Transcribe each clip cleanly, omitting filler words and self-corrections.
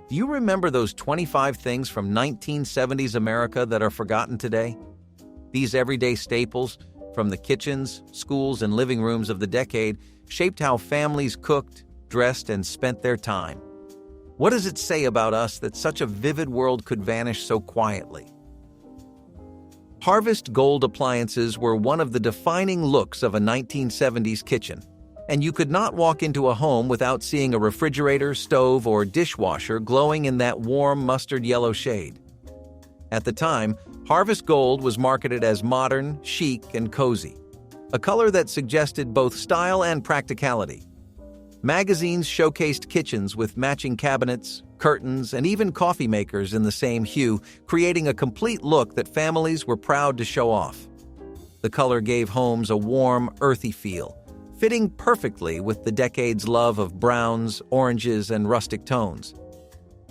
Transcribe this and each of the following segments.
Do you remember those 25 things from 1970s America that are forgotten today? These everyday staples, from the kitchens, schools, and living rooms of the decade, shaped how families cooked, dressed, and spent their time. What does it say about us that such a vivid world could vanish so quietly? Harvest gold appliances were one of the defining looks of a 1970s kitchen, and you could not walk into a home without seeing a refrigerator, stove, or dishwasher glowing in that warm mustard yellow shade. At the time, Harvest Gold was marketed as modern, chic, and cozy, a color that suggested both style and practicality. Magazines showcased kitchens with matching cabinets, curtains, and even coffee makers in the same hue, creating a complete look that families were proud to show off. The color gave homes a warm, earthy feel, fitting perfectly with the decade's love of browns, oranges, and rustic tones.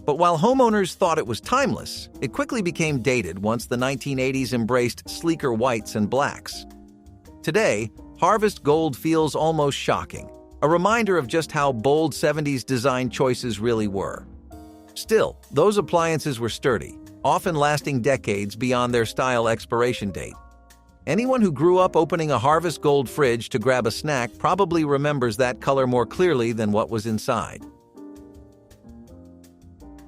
But while homeowners thought it was timeless, it quickly became dated once the 1980s embraced sleeker whites and blacks. Today, Harvest Gold feels almost shocking, a reminder of just how bold 70s design choices really were. Still, those appliances were sturdy, often lasting decades beyond their style expiration date. Anyone who grew up opening a Harvest Gold fridge to grab a snack probably remembers that color more clearly than what was inside.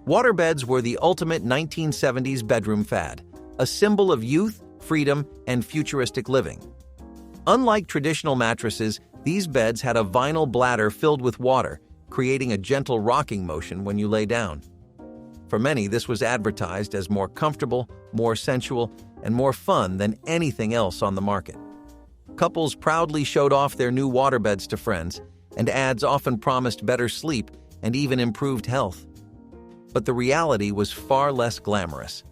Waterbeds were the ultimate 1970s bedroom fad, a symbol of youth, freedom, and futuristic living. Unlike traditional mattresses, these beds had a vinyl bladder filled with water, creating a gentle rocking motion when you lay down. For many, this was advertised as more comfortable, more sensual, and more fun than anything else on the market. Couples proudly showed off their new waterbeds to friends, and ads often promised better sleep and even improved health. But the reality was far less glamorous.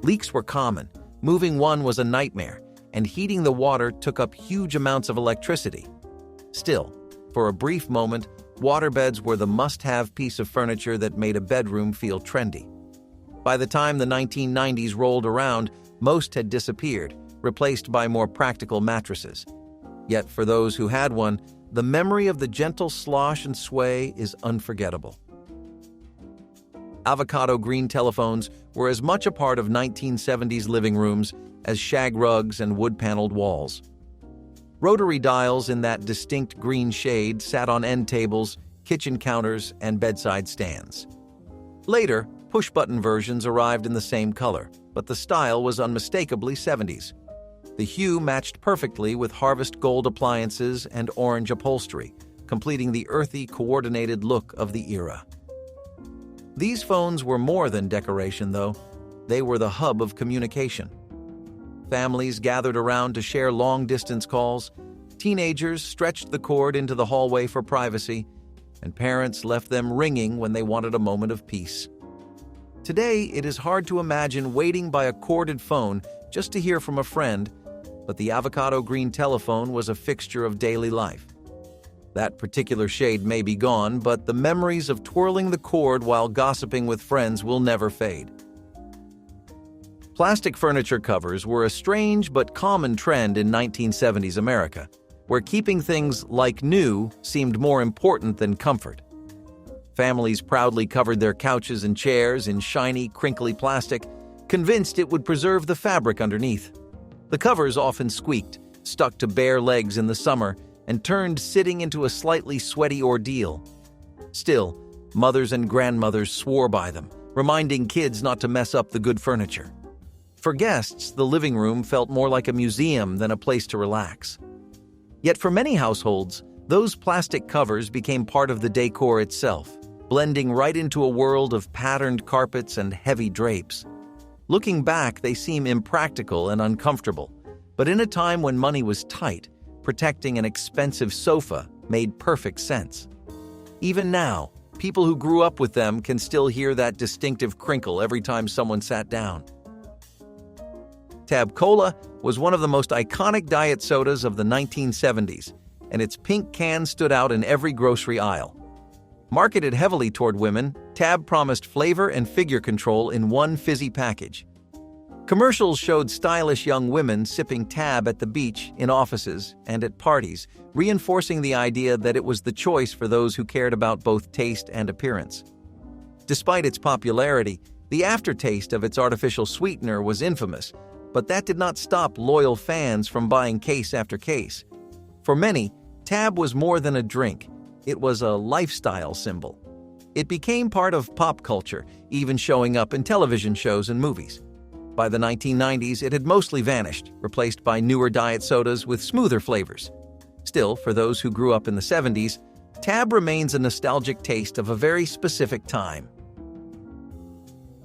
Leaks were common, moving one was a nightmare, and heating the water took up huge amounts of electricity. Still, for a brief moment, waterbeds were the must-have piece of furniture that made a bedroom feel trendy. By the time the 1990s rolled around, most had disappeared, replaced by more practical mattresses. Yet for those who had one, the memory of the gentle slosh and sway is unforgettable. Avocado green telephones were as much a part of 1970s living rooms as shag rugs and wood-paneled walls. Rotary dials in that distinct green shade sat on end tables, kitchen counters, and bedside stands. Later, push-button versions arrived in the same color, but the style was unmistakably 70s. The hue matched perfectly with Harvest Gold appliances and orange upholstery, completing the earthy, coordinated look of the era. These phones were more than decoration, though. They were the hub of communication. Families gathered around to share long-distance calls, teenagers stretched the cord into the hallway for privacy, and parents left them ringing when they wanted a moment of peace. Today, it is hard to imagine waiting by a corded phone just to hear from a friend, but the avocado green telephone was a fixture of daily life. That particular shade may be gone, but the memories of twirling the cord while gossiping with friends will never fade. Plastic furniture covers were a strange but common trend in 1970s America, where keeping things like new seemed more important than comfort. Families proudly covered their couches and chairs in shiny, crinkly plastic, convinced it would preserve the fabric underneath. The covers often squeaked, stuck to bare legs in the summer, and turned sitting into a slightly sweaty ordeal. Still, mothers and grandmothers swore by them, reminding kids not to mess up the good furniture. For guests, the living room felt more like a museum than a place to relax. Yet for many households, those plastic covers became part of the decor itself, blending right into a world of patterned carpets and heavy drapes. Looking back, they seem impractical and uncomfortable, but in a time when money was tight, protecting an expensive sofa made perfect sense. Even now, people who grew up with them can still hear that distinctive crinkle every time someone sat down. Tab Cola was one of the most iconic diet sodas of the 1970s, and its pink can stood out in every grocery aisle. Marketed heavily toward women, Tab promised flavor and figure control in one fizzy package. Commercials showed stylish young women sipping Tab at the beach, in offices, and at parties, reinforcing the idea that it was the choice for those who cared about both taste and appearance. Despite its popularity, the aftertaste of its artificial sweetener was infamous, but that did not stop loyal fans from buying case after case. For many, Tab was more than a drink. It was a lifestyle symbol. It became part of pop culture, even showing up in television shows and movies. By the 1990s, it had mostly vanished, replaced by newer diet sodas with smoother flavors. Still, for those who grew up in the 70s, Tab remains a nostalgic taste of a very specific time.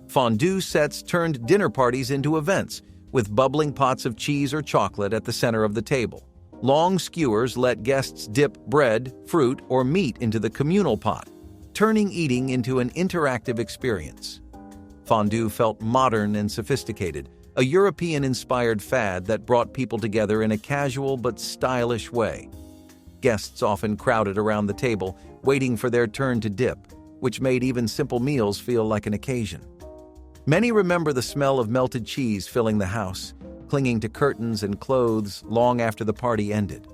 Fondue sets turned dinner parties into events, with bubbling pots of cheese or chocolate at the center of the table. Long skewers let guests dip bread, fruit, or meat into the communal pot, turning eating into an interactive experience. Fondue felt modern and sophisticated, a European-inspired fad that brought people together in a casual but stylish way. Guests often crowded around the table, waiting for their turn to dip, which made even simple meals feel like an occasion. Many remember the smell of melted cheese filling the house, clinging to curtains and clothes long after the party ended.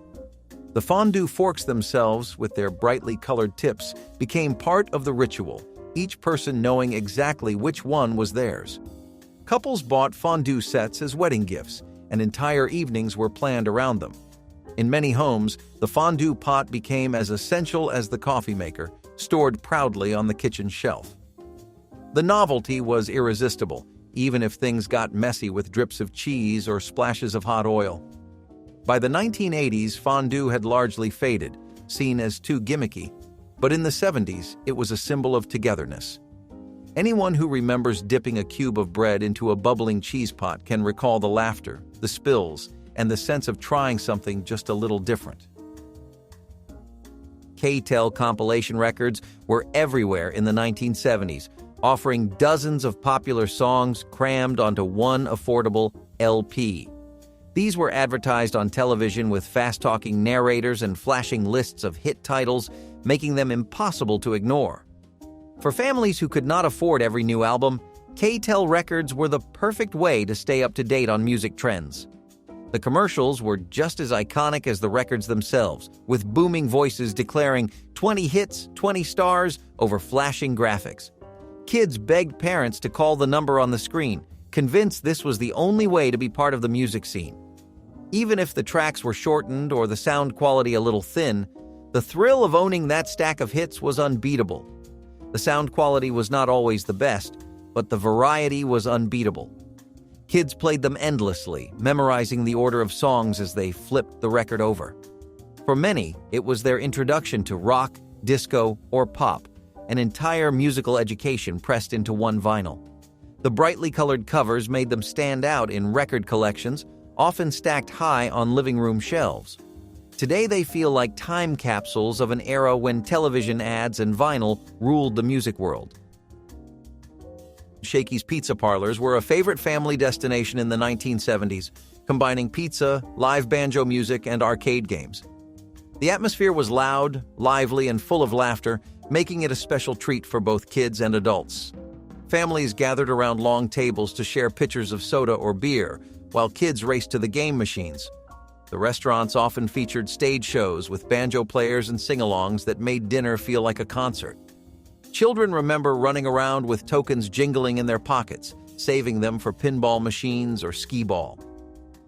The fondue forks themselves, with their brightly colored tips, became part of the ritual, each person knowing exactly which one was theirs. Couples bought fondue sets as wedding gifts, and entire evenings were planned around them. In many homes, the fondue pot became as essential as the coffee maker, stored proudly on the kitchen shelf. The novelty was irresistible, even if things got messy with drips of cheese or splashes of hot oil. By the 1980s, fondue had largely faded, seen as too gimmicky, but in the 70s, it was a symbol of togetherness. Anyone who remembers dipping a cube of bread into a bubbling cheese pot can recall the laughter, the spills, and the sense of trying something just a little different. K-Tel compilation records were everywhere in the 1970s, offering dozens of popular songs crammed onto one affordable LP. These were advertised on television with fast-talking narrators and flashing lists of hit titles, making them impossible to ignore. For families who could not afford every new album, K-Tel records were the perfect way to stay up to date on music trends. The commercials were just as iconic as the records themselves, with booming voices declaring 20 hits, 20 stars over flashing graphics. Kids begged parents to call the number on the screen, convinced this was the only way to be part of the music scene. Even if the tracks were shortened or the sound quality a little thin, the thrill of owning that stack of hits was unbeatable. The sound quality was not always the best, but the variety was unbeatable. Kids played them endlessly, memorizing the order of songs as they flipped the record over. For many, it was their introduction to rock, disco, or pop, an entire musical education pressed into one vinyl. The brightly colored covers made them stand out in record collections, often stacked high on living room shelves. Today they feel like time capsules of an era when television ads and vinyl ruled the music world. Shakey's Pizza Parlors were a favorite family destination in the 1970s, combining pizza, live banjo music, and arcade games. The atmosphere was loud, lively, and full of laughter, making it a special treat for both kids and adults. Families gathered around long tables to share pitchers of soda or beer, while kids raced to the game machines. The restaurants often featured stage shows with banjo players and sing-alongs that made dinner feel like a concert. Children remember running around with tokens jingling in their pockets, saving them for pinball machines or skee-ball.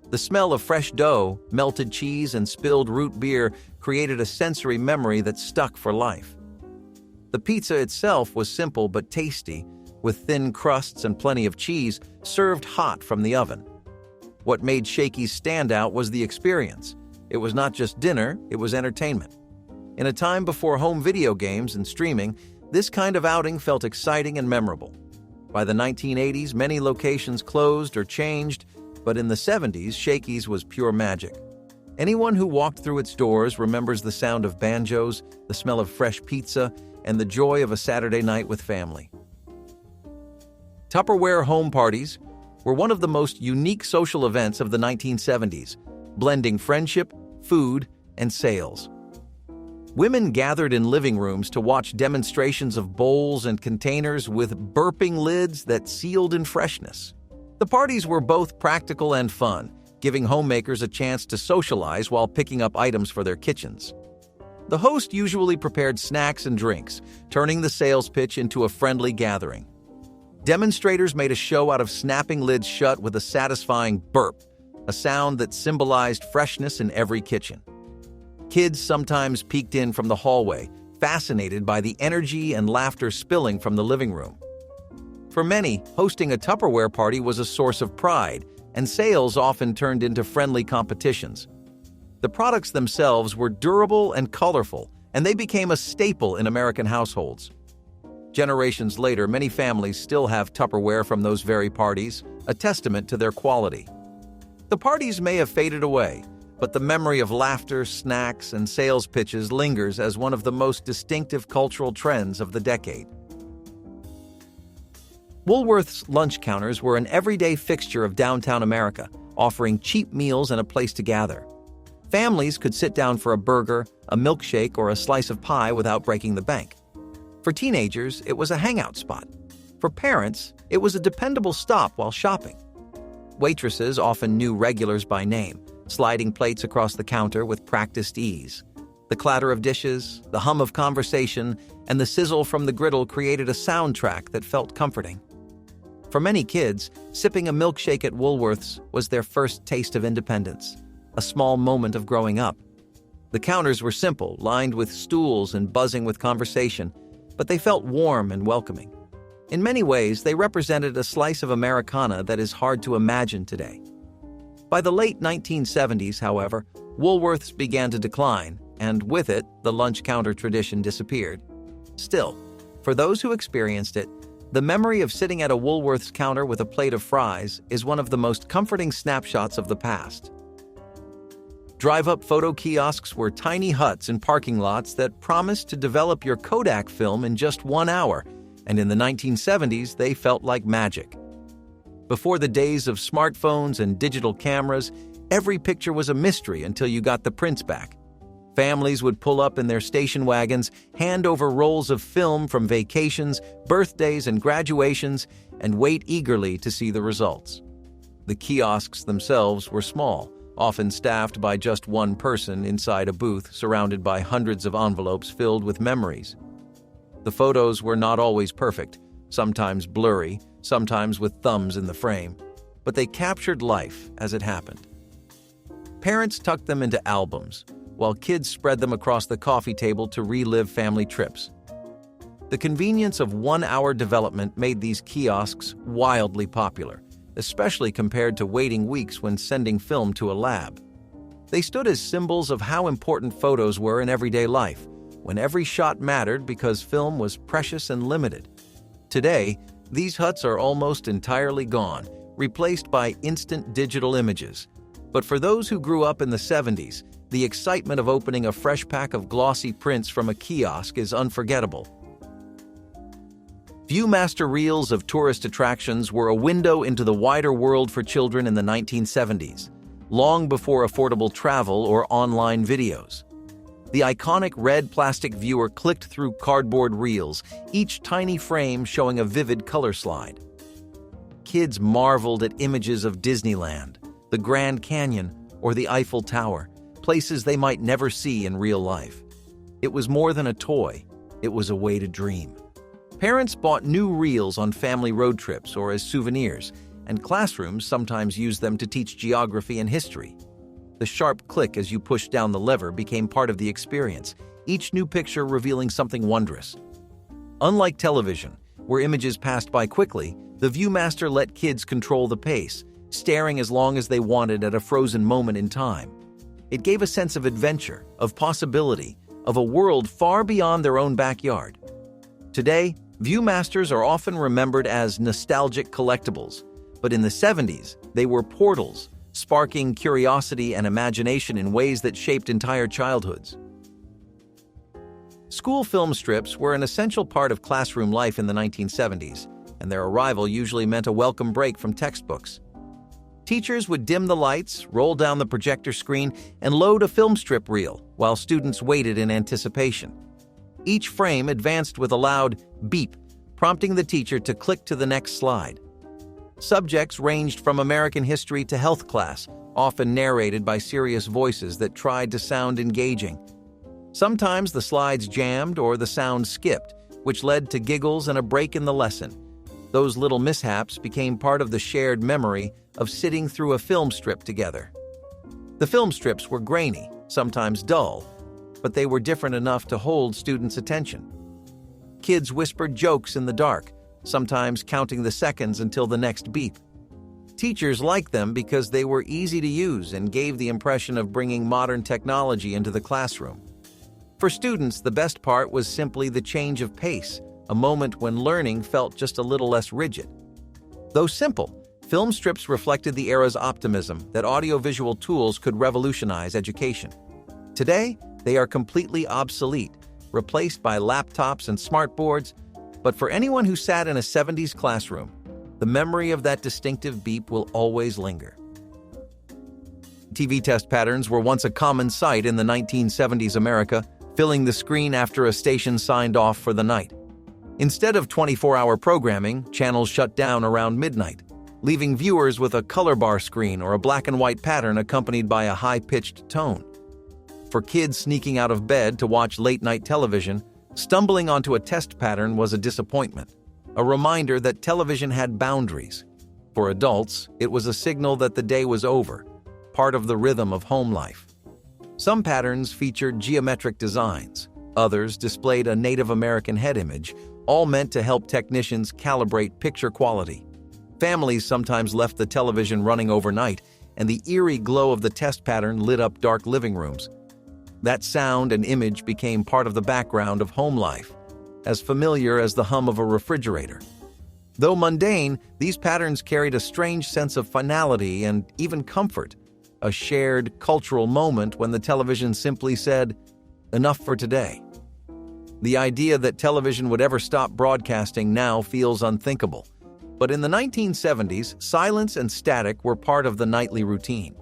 The smell of fresh dough, melted cheese, and spilled root beer created a sensory memory that stuck for life. The pizza itself was simple but tasty, with thin crusts and plenty of cheese, served hot from the oven. What made Shakey's stand out was the experience. It was not just dinner, it was entertainment. In a time before home video games and streaming, this kind of outing felt exciting and memorable. By the 1980s, many locations closed or changed, but in the 70s, Shakey's was pure magic. Anyone who walked through its doors remembers the sound of banjos, the smell of fresh pizza, and the joy of a Saturday night with family. Tupperware home parties were one of the most unique social events of the 1970s, blending friendship, food, and sales. Women gathered in living rooms to watch demonstrations of bowls and containers with burping lids that sealed in freshness. The parties were both practical and fun, giving homemakers a chance to socialize while picking up items for their kitchens. The host usually prepared snacks and drinks, turning the sales pitch into a friendly gathering. Demonstrators made a show out of snapping lids shut with a satisfying burp, a sound that symbolized freshness in every kitchen. Kids sometimes peeked in from the hallway, fascinated by the energy and laughter spilling from the living room. For many, hosting a Tupperware party was a source of pride, and sales often turned into friendly competitions. The products themselves were durable and colorful, and they became a staple in American households. Generations later, many families still have Tupperware from those very parties, a testament to their quality. The parties may have faded away, but the memory of laughter, snacks, and sales pitches lingers as one of the most distinctive cultural trends of the decade. Woolworth's lunch counters were an everyday fixture of downtown America, offering cheap meals and a place to gather. Families could sit down for a burger, a milkshake, or a slice of pie without breaking the bank. For teenagers, it was a hangout spot. For parents, it was a dependable stop while shopping. Waitresses often knew regulars by name, sliding plates across the counter with practiced ease. The clatter of dishes, the hum of conversation, and the sizzle from the griddle created a soundtrack that felt comforting. For many kids, sipping a milkshake at Woolworth's was their first taste of independence, a small moment of growing up. The counters were simple, lined with stools and buzzing with conversation, but they felt warm and welcoming. In many ways, they represented a slice of Americana that is hard to imagine today. By the late 1970s, however, Woolworth's began to decline, and with it, the lunch counter tradition disappeared. Still, for those who experienced it, the memory of sitting at a Woolworth's counter with a plate of fries is one of the most comforting snapshots of the past. Drive-up photo kiosks were tiny huts in parking lots that promised to develop your Kodak film in just 1 hour, and in the 1970s, they felt like magic. Before the days of smartphones and digital cameras, every picture was a mystery until you got the prints back. Families would pull up in their station wagons, hand over rolls of film from vacations, birthdays, and graduations, and wait eagerly to see the results. The kiosks themselves were small, often staffed by just one person inside a booth surrounded by hundreds of envelopes filled with memories. The photos were not always perfect, sometimes blurry, sometimes with thumbs in the frame, but they captured life as it happened. Parents tucked them into albums, while kids spread them across the coffee table to relive family trips. The convenience of 1-hour development made these kiosks wildly popular, especially compared to waiting weeks when sending film to a lab. They stood as symbols of how important photos were in everyday life, when every shot mattered because film was precious and limited. Today, these huts are almost entirely gone, replaced by instant digital images. But for those who grew up in the 70s, the excitement of opening a fresh pack of glossy prints from a kiosk is unforgettable. Viewmaster reels of tourist attractions were a window into the wider world for children in the 1970s, long before affordable travel or online videos. The iconic red plastic viewer clicked through cardboard reels, each tiny frame showing a vivid color slide. Kids marveled at images of Disneyland, the Grand Canyon, or the Eiffel Tower, places they might never see in real life. It was more than a toy, it was a way to dream. Parents bought new reels on family road trips or as souvenirs, and classrooms sometimes used them to teach geography and history. The sharp click as you pushed down the lever became part of the experience, each new picture revealing something wondrous. Unlike television, where images passed by quickly, the Viewmaster let kids control the pace, staring as long as they wanted at a frozen moment in time. It gave a sense of adventure, of possibility, of a world far beyond their own backyard. Today, Viewmasters are often remembered as nostalgic collectibles, but in the 70s, they were portals, sparking curiosity and imagination in ways that shaped entire childhoods. School film strips were an essential part of classroom life in the 1970s, and their arrival usually meant a welcome break from textbooks. Teachers would dim the lights, roll down the projector screen, and load a film strip reel while students waited in anticipation. Each frame advanced with a loud beep, prompting the teacher to click to the next slide. Subjects ranged from American history to health class, often narrated by serious voices that tried to sound engaging. Sometimes the slides jammed or the sound skipped, which led to giggles and a break in the lesson. Those little mishaps became part of the shared memory of sitting through a film strip together. The film strips were grainy, sometimes dull, but they were different enough to hold students' attention. Kids whispered jokes in the dark, sometimes counting the seconds until the next beep. Teachers liked them because they were easy to use and gave the impression of bringing modern technology into the classroom. For students, the best part was simply the change of pace, a moment when learning felt just a little less rigid. Though simple, film strips reflected the era's optimism that audiovisual tools could revolutionize education. Today, they are completely obsolete, replaced by laptops and smartboards, but for anyone who sat in a 70s classroom, the memory of that distinctive beep will always linger. TV test patterns were once a common sight in the 1970s America, filling the screen after a station signed off for the night. Instead of 24-hour programming, channels shut down around midnight, leaving viewers with a color bar screen or a black and white pattern accompanied by a high-pitched tone. For kids sneaking out of bed to watch late-night television, stumbling onto a test pattern was a disappointment, a reminder that television had boundaries. For adults, it was a signal that the day was over, part of the rhythm of home life. Some patterns featured geometric designs, others displayed a Native American head image, all meant to help technicians calibrate picture quality. Families sometimes left the television running overnight, and the eerie glow of the test pattern lit up dark living rooms. That sound and image became part of the background of home life, as familiar as the hum of a refrigerator. Though mundane, these patterns carried a strange sense of finality and even comfort, a shared cultural moment when the television simply said, "Enough for today." The idea that television would ever stop broadcasting now feels unthinkable. But in the 1970s, silence and static were part of the nightly routine.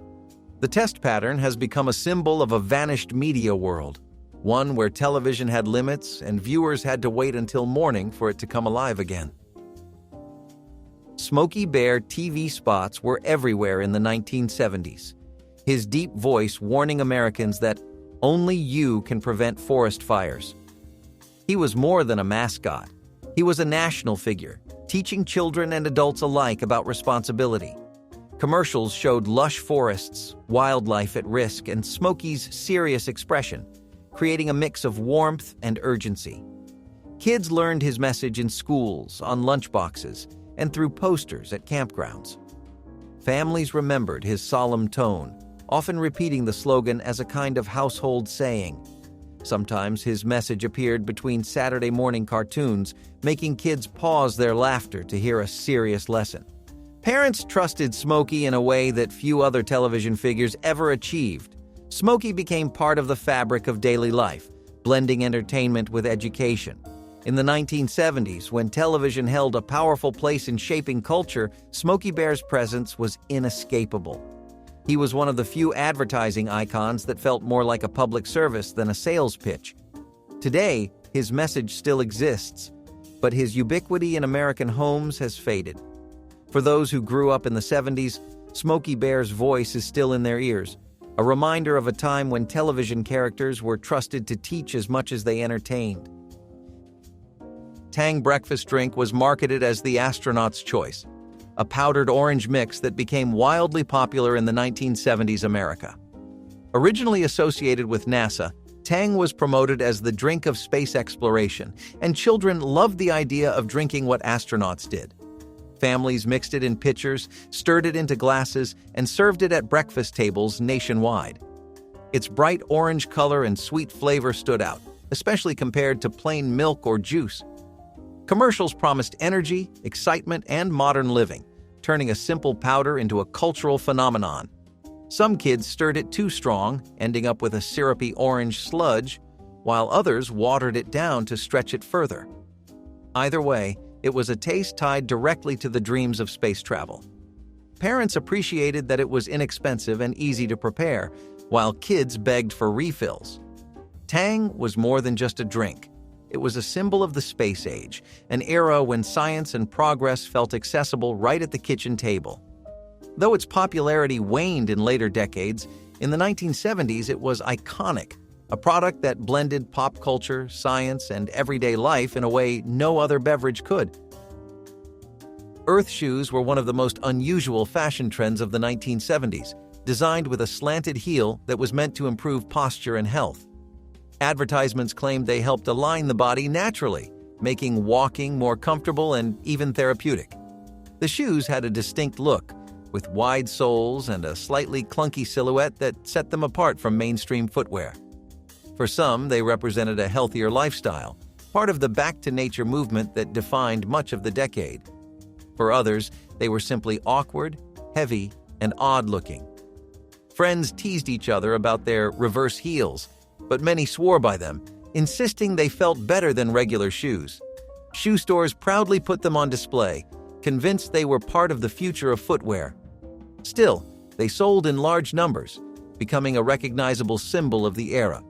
The test pattern has become a symbol of a vanished media world, one where television had limits and viewers had to wait until morning for it to come alive again. Smokey Bear TV spots were everywhere in the 1970s. His deep voice warning Americans that only you can prevent forest fires. He was more than a mascot. He was a national figure, teaching children and adults alike about responsibility. Commercials showed lush forests, wildlife at risk, and Smokey's serious expression, creating a mix of warmth and urgency. Kids learned his message in schools, on lunchboxes, and through posters at campgrounds. Families remembered his solemn tone, often repeating the slogan as a kind of household saying. Sometimes his message appeared between Saturday morning cartoons, making kids pause their laughter to hear a serious lesson. Parents trusted Smokey in a way that few other television figures ever achieved. Smokey became part of the fabric of daily life, blending entertainment with education. In the 1970s, when television held a powerful place in shaping culture, Smokey Bear's presence was inescapable. He was one of the few advertising icons that felt more like a public service than a sales pitch. Today, his message still exists, but his ubiquity in American homes has faded. For those who grew up in the 70s, Smokey Bear's voice is still in their ears, a reminder of a time when television characters were trusted to teach as much as they entertained. Tang breakfast drink was marketed as the astronaut's choice, a powdered orange mix that became wildly popular in the 1970s America. Originally associated with NASA, Tang was promoted as the drink of space exploration, and children loved the idea of drinking what astronauts did. Families mixed it in pitchers, stirred it into glasses, and served it at breakfast tables nationwide. Its bright orange color and sweet flavor stood out, especially compared to plain milk or juice. Commercials promised energy, excitement, and modern living, turning a simple powder into a cultural phenomenon. Some kids stirred it too strong, ending up with a syrupy orange sludge, while others watered it down to stretch it further. Either way, it was a taste tied directly to the dreams of space travel. Parents appreciated that it was inexpensive and easy to prepare, while kids begged for refills. Tang was more than just a drink. It was a symbol of the space age, an era when science and progress felt accessible right at the kitchen table. Though its popularity waned in later decades, in the 1970s it was iconic, a product that blended pop culture, science, and everyday life in a way no other beverage could. Earth shoes were one of the most unusual fashion trends of the 1970s, designed with a slanted heel that was meant to improve posture and health. Advertisements claimed they helped align the body naturally, making walking more comfortable and even therapeutic. The shoes had a distinct look, with wide soles and a slightly clunky silhouette that set them apart from mainstream footwear. For some, they represented a healthier lifestyle, part of the back-to-nature movement that defined much of the decade. For others, they were simply awkward, heavy, and odd-looking. Friends teased each other about their reverse heels, but many swore by them, insisting they felt better than regular shoes. Shoe stores proudly put them on display, convinced they were part of the future of footwear. Still, they sold in large numbers, becoming a recognizable symbol of the era.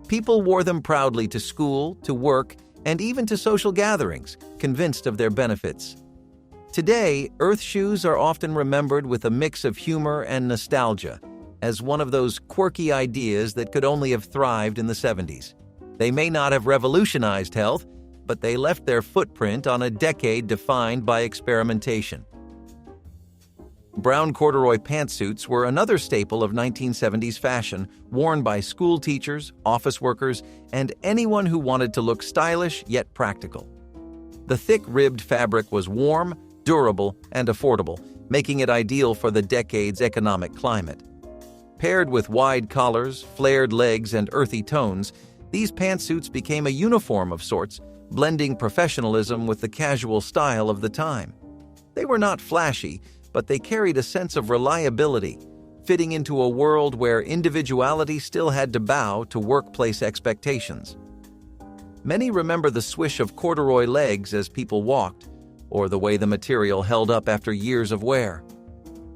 People wore them proudly to school, to work, and even to social gatherings, convinced of their benefits. Today, Earth shoes are often remembered with a mix of humor and nostalgia, as one of those quirky ideas that could only have thrived in the 70s. They may not have revolutionized health, but they left their footprint on a decade defined by experimentation. Brown corduroy pantsuits were another staple of 1970s fashion, worn by school teachers, office workers, and anyone who wanted to look stylish yet practical. The thick-ribbed fabric was warm, durable, and affordable, making it ideal for the decade's economic climate. Paired with wide collars, flared legs, and earthy tones, these pantsuits became a uniform of sorts, blending professionalism with the casual style of the time. They were not flashy, but they carried a sense of reliability, fitting into a world where individuality still had to bow to workplace expectations. Many remember the swish of corduroy legs as people walked, or the way the material held up after years of wear.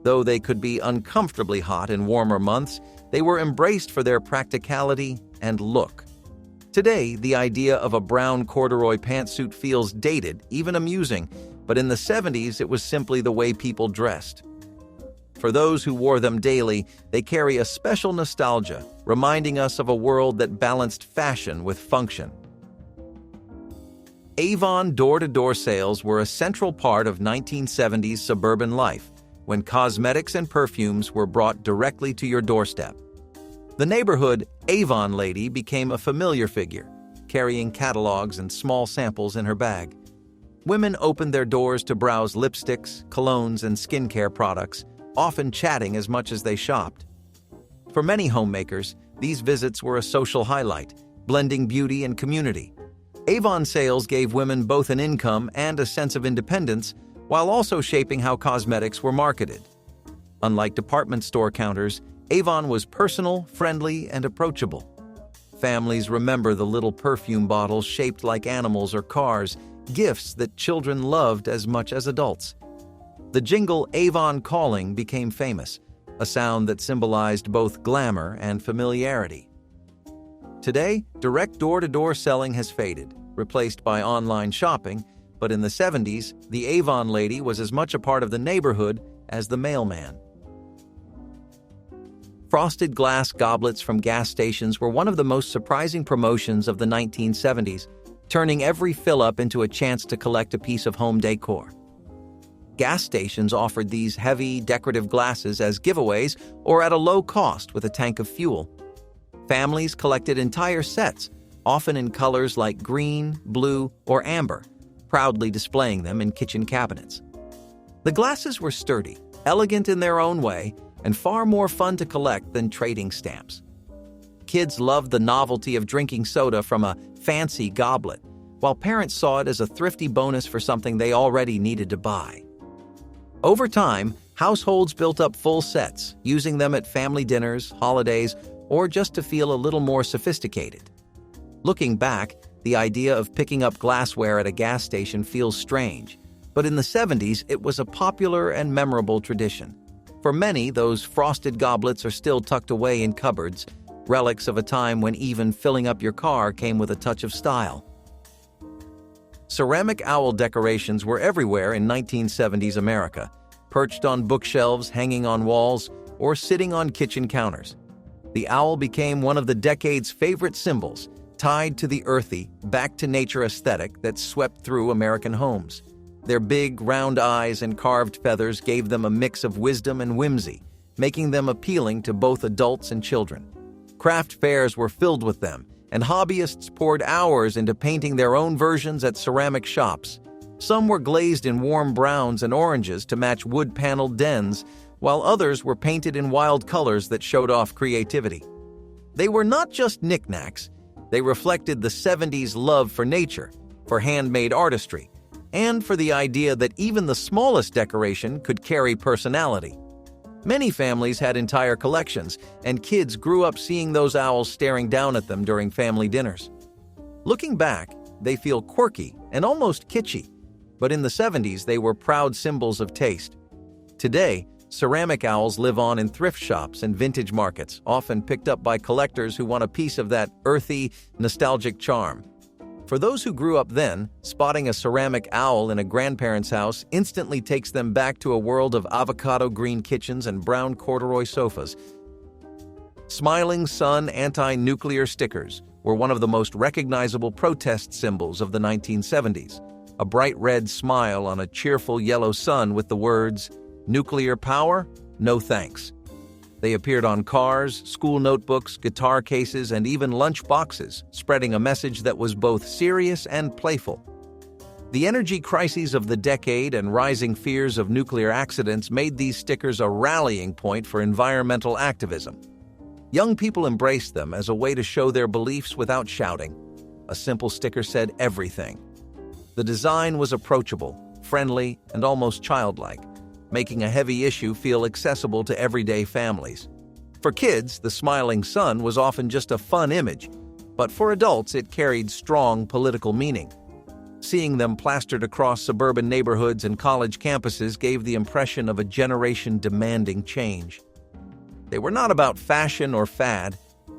Though they could be uncomfortably hot in warmer months, they were embraced for their practicality and look. Today, the idea of a brown corduroy pantsuit feels dated, even amusing, but in the 70s it was simply the way people dressed. For those who wore them daily, they carry a special nostalgia, reminding us of a world that balanced fashion with function. Avon door-to-door sales were a central part of 1970s suburban life, when cosmetics and perfumes were brought directly to your doorstep. The neighborhood Avon lady became a familiar figure, carrying catalogs and small samples in her bag. Women opened their doors to browse lipsticks, colognes, and skincare products, often chatting as much as they shopped. For many homemakers, these visits were a social highlight, blending beauty and community. Avon sales gave women both an income and a sense of independence, while also shaping how cosmetics were marketed. Unlike department store counters, Avon was personal, friendly, and approachable. Families remember the little perfume bottles shaped like animals or cars, gifts that children loved as much as adults. The jingle Avon Calling became famous, a sound that symbolized both glamour and familiarity. Today, direct door-to-door selling has faded, replaced by online shopping, but in the 70s, the Avon lady was as much a part of the neighborhood as the mailman. Frosted glass goblets from gas stations were one of the most surprising promotions of the 1970s, turning every fill-up into a chance to collect a piece of home decor. Gas stations offered these heavy, decorative glasses as giveaways or at a low cost with a tank of fuel. Families collected entire sets, often in colors like green, blue, or amber, proudly displaying them in kitchen cabinets. The glasses were sturdy, elegant in their own way, and far more fun to collect than trading stamps. Kids loved the novelty of drinking soda from a fancy goblet, while parents saw it as a thrifty bonus for something they already needed to buy. Over time, households built up full sets, using them at family dinners, holidays, or just to feel a little more sophisticated. Looking back, the idea of picking up glassware at a gas station feels strange, but in the 70s it was a popular and memorable tradition. For many, those frosted goblets are still tucked away in cupboards, relics of a time when even filling up your car came with a touch of style. Ceramic owl decorations were everywhere in 1970s America, perched on bookshelves, hanging on walls, or sitting on kitchen counters. The owl became one of the decade's favorite symbols, tied to the earthy, back-to-nature aesthetic that swept through American homes. Their big, round eyes and carved feathers gave them a mix of wisdom and whimsy, making them appealing to both adults and children. Craft fairs were filled with them, and hobbyists poured hours into painting their own versions at ceramic shops. Some were glazed in warm browns and oranges to match wood-paneled dens, while others were painted in wild colors that showed off creativity. They were not just knickknacks. They reflected the 70s love for nature, for handmade artistry, and for the idea that even the smallest decoration could carry personality. Many families had entire collections, and kids grew up seeing those owls staring down at them during family dinners. Looking back, they feel quirky and almost kitschy, but in the 70s they were proud symbols of taste. Today, ceramic owls live on in thrift shops and vintage markets, often picked up by collectors who want a piece of that earthy, nostalgic charm. For those who grew up then, spotting a ceramic owl in a grandparent's house instantly takes them back to a world of avocado green kitchens and brown corduroy sofas. Smiling sun anti-nuclear stickers were one of the most recognizable protest symbols of the 1970s. A bright red smile on a cheerful yellow sun with the words, "Nuclear power? No thanks." They appeared on cars, school notebooks, guitar cases, and even lunch boxes, spreading a message that was both serious and playful. The energy crises of the decade and rising fears of nuclear accidents made these stickers a rallying point for environmental activism. Young people embraced them as a way to show their beliefs without shouting. A simple sticker said everything. The design was approachable, friendly, and almost childlike, making a heavy issue feel accessible to everyday families. For kids, the smiling sun was often just a fun image, but for adults it carried strong political meaning. Seeing them plastered across suburban neighborhoods and college campuses gave the impression of a generation demanding change. They were not about fashion or fad.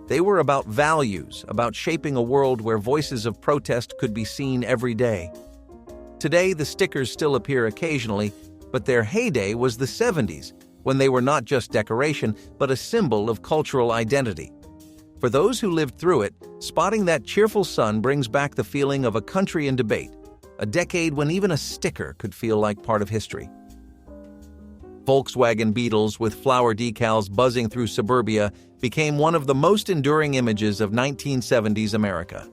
They were about values, about shaping a world where voices of protest could be seen every day. Today, the stickers still appear occasionally, but their heyday was the 70s, when they were not just decoration, but a symbol of cultural identity. For those who lived through it, spotting that cheerful sun brings back the feeling of a country in debate, a decade when even a sticker could feel like part of history. Volkswagen Beetles with flower decals buzzing through suburbia became one of the most enduring images of 1970s America.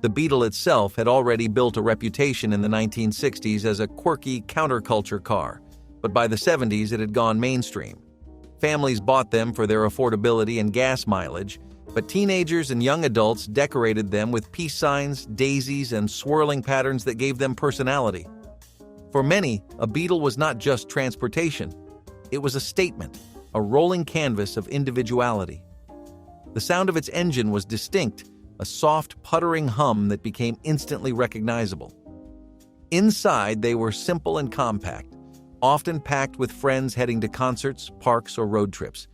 The Beetle itself had already built a reputation in the 1960s as a quirky counterculture car, but by the 70s it had gone mainstream. Families bought them for their affordability and gas mileage, but teenagers and young adults decorated them with peace signs, daisies, and swirling patterns that gave them personality. For many, a Beetle was not just transportation. It was a statement, a rolling canvas of individuality. The sound of its engine was distinct, a soft, puttering hum that became instantly recognizable. Inside, they were simple and compact, often packed with friends heading to concerts, parks, or road trips.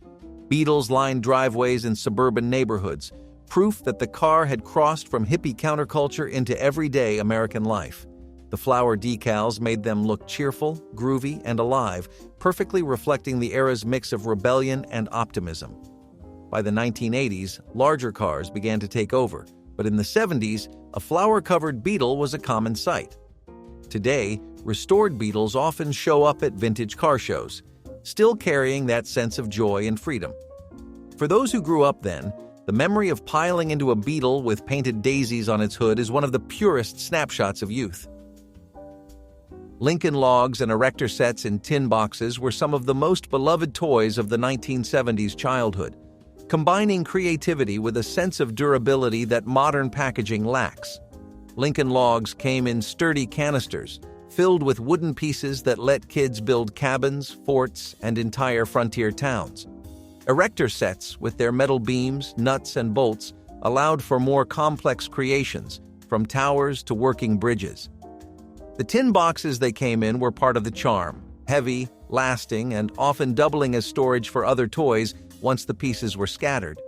Beetles lined driveways in suburban neighborhoods, proof that the car had crossed from hippie counterculture into everyday American life. The flower decals made them look cheerful, groovy, and alive, perfectly reflecting the era's mix of rebellion and optimism. By the 1980s, larger cars began to take over, but in the 70s, a flower-covered Beetle was a common sight. Today, restored Beetles often show up at vintage car shows, still carrying that sense of joy and freedom. For those who grew up then, the memory of piling into a Beetle with painted daisies on its hood is one of the purest snapshots of youth. Lincoln logs and erector sets in tin boxes were some of the most beloved toys of the 1970s childhood, combining creativity with a sense of durability that modern packaging lacks. Lincoln logs came in sturdy canisters, filled with wooden pieces that let kids build cabins, forts, and entire frontier towns. Erector sets, with their metal beams, nuts, and bolts, allowed for more complex creations, from towers to working bridges. The tin boxes they came in were part of the charm, heavy, lasting, and often doubling as storage for other toys once the pieces were scattered.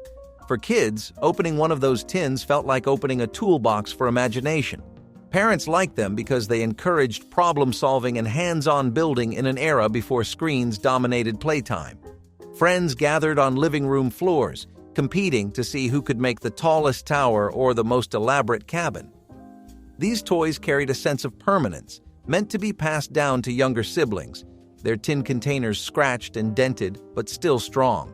For kids, opening one of those tins felt like opening a toolbox for imagination. Parents liked them because they encouraged problem-solving and hands-on building in an era before screens dominated playtime. Friends gathered on living room floors, competing to see who could make the tallest tower or the most elaborate cabin. These toys carried a sense of permanence, meant to be passed down to younger siblings, their tin containers scratched and dented but still strong.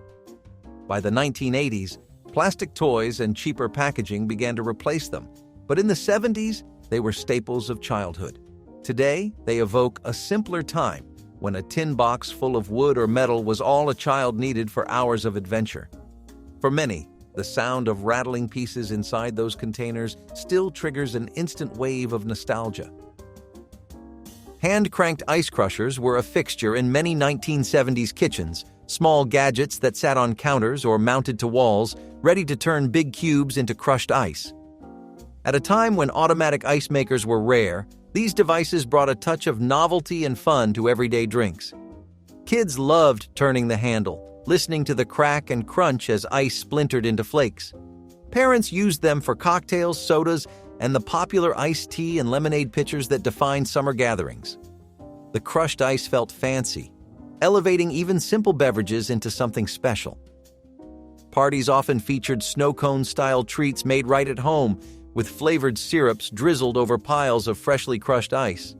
By the 1980s, plastic toys and cheaper packaging began to replace them, but in the 70s, they were staples of childhood. Today, they evoke a simpler time when a tin box full of wood or metal was all a child needed for hours of adventure. For many, the sound of rattling pieces inside those containers still triggers an instant wave of nostalgia. Hand-cranked ice crushers were a fixture in many 1970s kitchens, small gadgets that sat on counters or mounted to walls, ready to turn big cubes into crushed ice. At a time when automatic ice makers were rare, these devices brought a touch of novelty and fun to everyday drinks. Kids loved turning the handle, listening to the crack and crunch as ice splintered into flakes. Parents used them for cocktails, sodas, and the popular iced tea and lemonade pitchers that defined summer gatherings. The crushed ice felt fancy, elevating even simple beverages into something special. Parties often featured snow cone-style treats made right at home, with flavored syrups drizzled over piles of freshly crushed ice.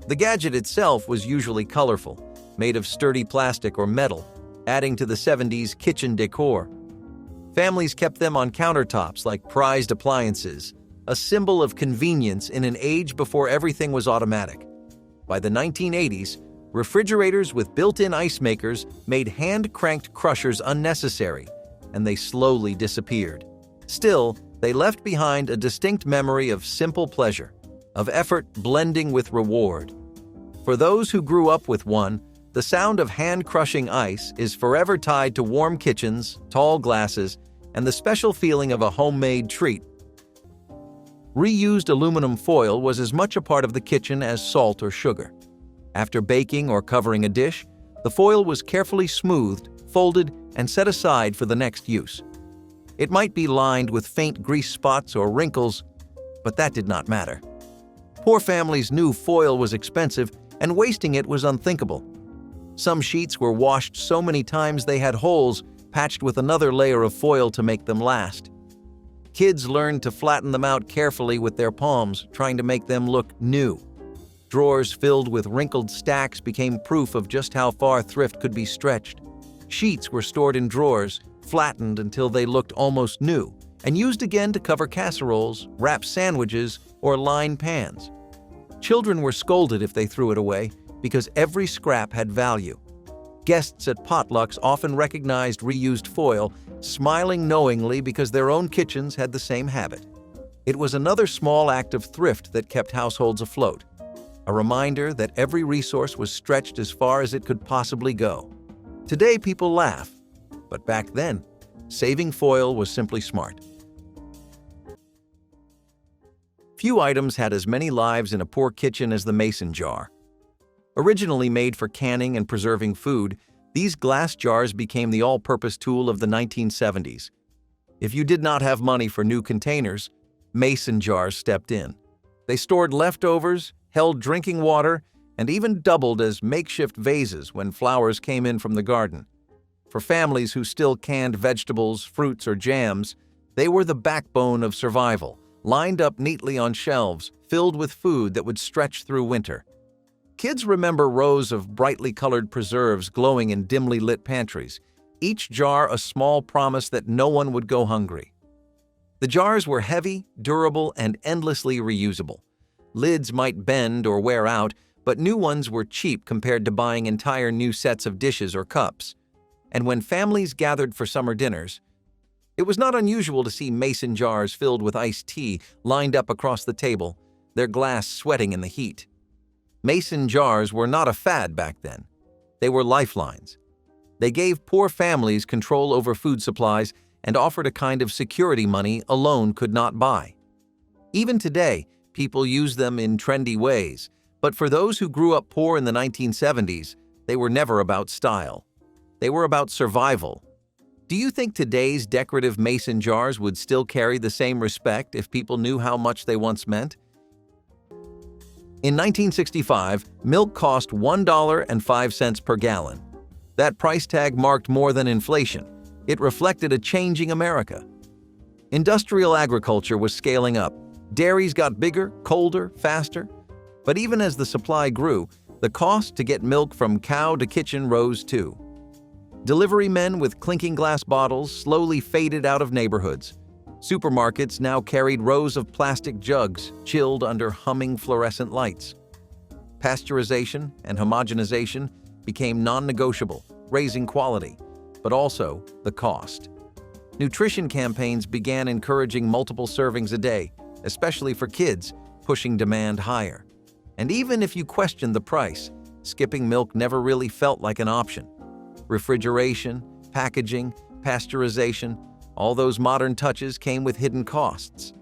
The gadget itself was usually colorful, made of sturdy plastic or metal, adding to the 70s kitchen decor. Families kept them on countertops like prized appliances, a symbol of convenience in an age before everything was automatic. By the 1980s, refrigerators with built-in ice makers made hand-cranked crushers unnecessary, and they slowly disappeared. Still, they left behind a distinct memory of simple pleasure, of effort blending with reward. For those who grew up with one, the sound of hand-crushing ice is forever tied to warm kitchens, tall glasses, and the special feeling of a homemade treat. Reused aluminum foil was as much a part of the kitchen as salt or sugar. After baking or covering a dish, the foil was carefully smoothed, folded, and set aside for the next use. It might be lined with faint grease spots or wrinkles, but that did not matter. Poor families knew foil was expensive, and wasting it was unthinkable. Some sheets were washed so many times they had holes, patched with another layer of foil to make them last. Kids learned to flatten them out carefully with their palms, trying to make them look new. Drawers filled with wrinkled stacks became proof of just how far thrift could be stretched. Sheets were stored in drawers, flattened until they looked almost new, and used again to cover casseroles, wrap sandwiches, or line pans. Children were scolded if they threw it away, because every scrap had value. Guests at potlucks often recognized reused foil, smiling knowingly because their own kitchens had the same habit. It was another small act of thrift that kept households afloat, a reminder that every resource was stretched as far as it could possibly go. Today, people laugh, but back then, saving foil was simply smart. Few items had as many lives in a poor kitchen as the mason jar. Originally made for canning and preserving food, these glass jars became the all-purpose tool of the 1970s. If you did not have money for new containers, mason jars stepped in. They stored leftovers, held drinking water, and even doubled as makeshift vases when flowers came in from the garden. For families who still canned vegetables, fruits, or jams, they were the backbone of survival, lined up neatly on shelves, filled with food that would stretch through winter. Kids remember rows of brightly colored preserves glowing in dimly lit pantries, each jar a small promise that no one would go hungry. The jars were heavy, durable, and endlessly reusable. Lids might bend or wear out, but new ones were cheap compared to buying entire new sets of dishes or cups. And when families gathered for summer dinners, it was not unusual to see mason jars filled with iced tea lined up across the table, their glass sweating in the heat. Mason jars were not a fad back then. They were lifelines. They gave poor families control over food supplies and offered a kind of security money a loan could not buy. Even today, people use them in trendy ways, but for those who grew up poor in the 1970s, they were never about style. They were about survival. Do you think today's decorative mason jars would still carry the same respect if people knew how much they once meant? In 1965, milk cost $1.05 per gallon. That price tag marked more than inflation. It reflected a changing America. Industrial agriculture was scaling up. Dairies got bigger, colder, faster. But even as the supply grew, the cost to get milk from cow to kitchen rose too. Delivery men with clinking glass bottles slowly faded out of neighborhoods. Supermarkets now carried rows of plastic jugs, chilled under humming fluorescent lights. Pasteurization and homogenization became non-negotiable, raising quality, but also the cost. Nutrition campaigns began encouraging multiple servings a day, especially for kids, pushing demand higher. And even if you questioned the price, skipping milk never really felt like an option. Refrigeration, packaging, pasteurization, all those modern touches came with hidden costs.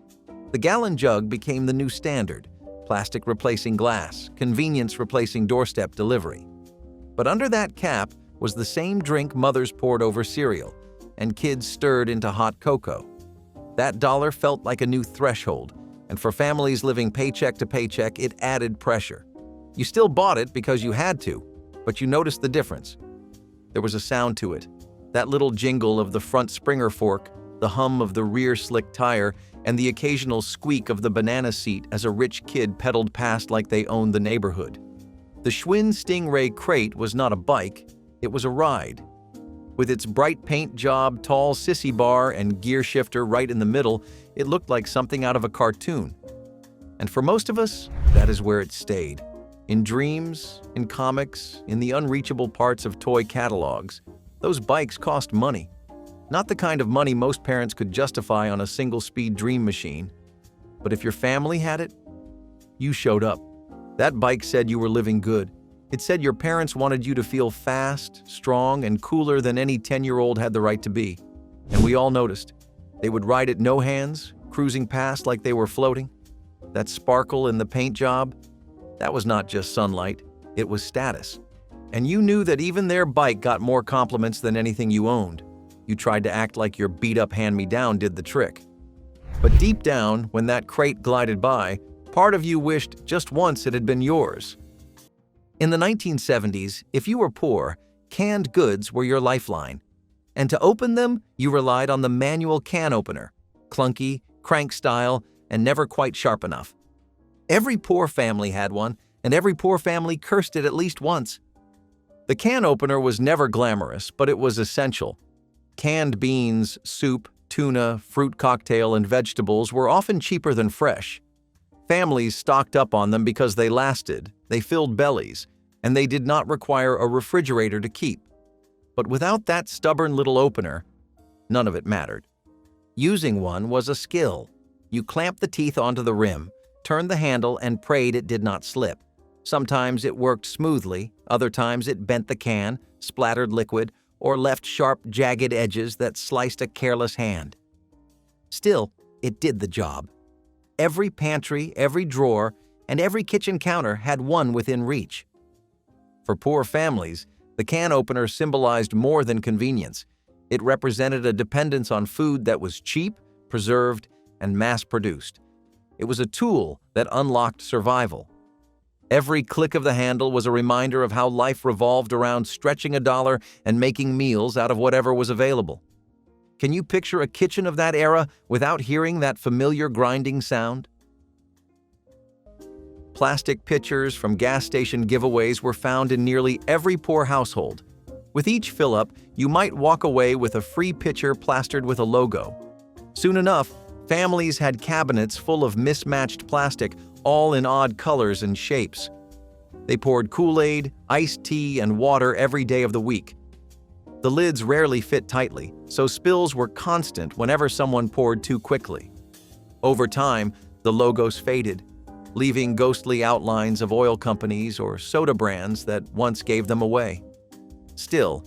The gallon jug became the new standard, plastic replacing glass, convenience replacing doorstep delivery. But under that cap was the same drink mothers poured over cereal, and kids stirred into hot cocoa. That dollar felt like a new threshold, and for families living paycheck to paycheck, it added pressure. You still bought it because you had to, but you noticed the difference. There was a sound to it. That little jingle of the front Springer fork, the hum of the rear slick tire, and the occasional squeak of the banana seat as a rich kid pedaled past like they owned the neighborhood. The Schwinn Stingray crate was not a bike, it was a ride. With its bright paint job, tall sissy bar, and gear shifter right in the middle, it looked like something out of a cartoon. And for most of us, that is where it stayed. In dreams, in comics, in the unreachable parts of toy catalogs. Those bikes cost money. Not the kind of money most parents could justify on a single-speed dream machine. But if your family had it, you showed up. That bike said you were living good. It said your parents wanted you to feel fast, strong, and cooler than any 10-year-old had the right to be. And we all noticed. They would ride it no hands, cruising past like they were floating. That sparkle in the paint job, that was not just sunlight, it was status. And you knew that even their bike got more compliments than anything you owned. You tried to act like your beat-up hand-me-down did the trick. But deep down, when that crate glided by, part of you wished just once it had been yours. In the 1970s, if you were poor, canned goods were your lifeline. And to open them, you relied on the manual can opener, clunky, crank style, and never quite sharp enough. Every poor family had one, and every poor family cursed it at least once. The can opener was never glamorous, but it was essential. Canned beans, soup, tuna, fruit cocktail, and vegetables were often cheaper than fresh. Families stocked up on them because they lasted, they filled bellies, and they did not require a refrigerator to keep. But without that stubborn little opener, none of it mattered. Using one was a skill. You clamped the teeth onto the rim, turned the handle, and prayed it did not slip. Sometimes it worked smoothly, other times it bent the can, splattered liquid, or left sharp, jagged edges that sliced a careless hand. Still, it did the job. Every pantry, every drawer, and every kitchen counter had one within reach. For poor families, the can opener symbolized more than convenience. It represented a dependence on food that was cheap, preserved, and mass-produced. It was a tool that unlocked survival. Every click of the handle was a reminder of how life revolved around stretching a dollar and making meals out of whatever was available. Can you picture a kitchen of that era without hearing that familiar grinding sound? Plastic pitchers from gas station giveaways were found in nearly every poor household. With each fill-up, you might walk away with a free pitcher plastered with a logo. Soon enough, families had cabinets full of mismatched plastic, all in odd colors and shapes. They poured Kool-Aid, iced tea, and water every day of the week. The lids rarely fit tightly, so spills were constant whenever someone poured too quickly. Over time, the logos faded, leaving ghostly outlines of oil companies or soda brands that once gave them away. Still,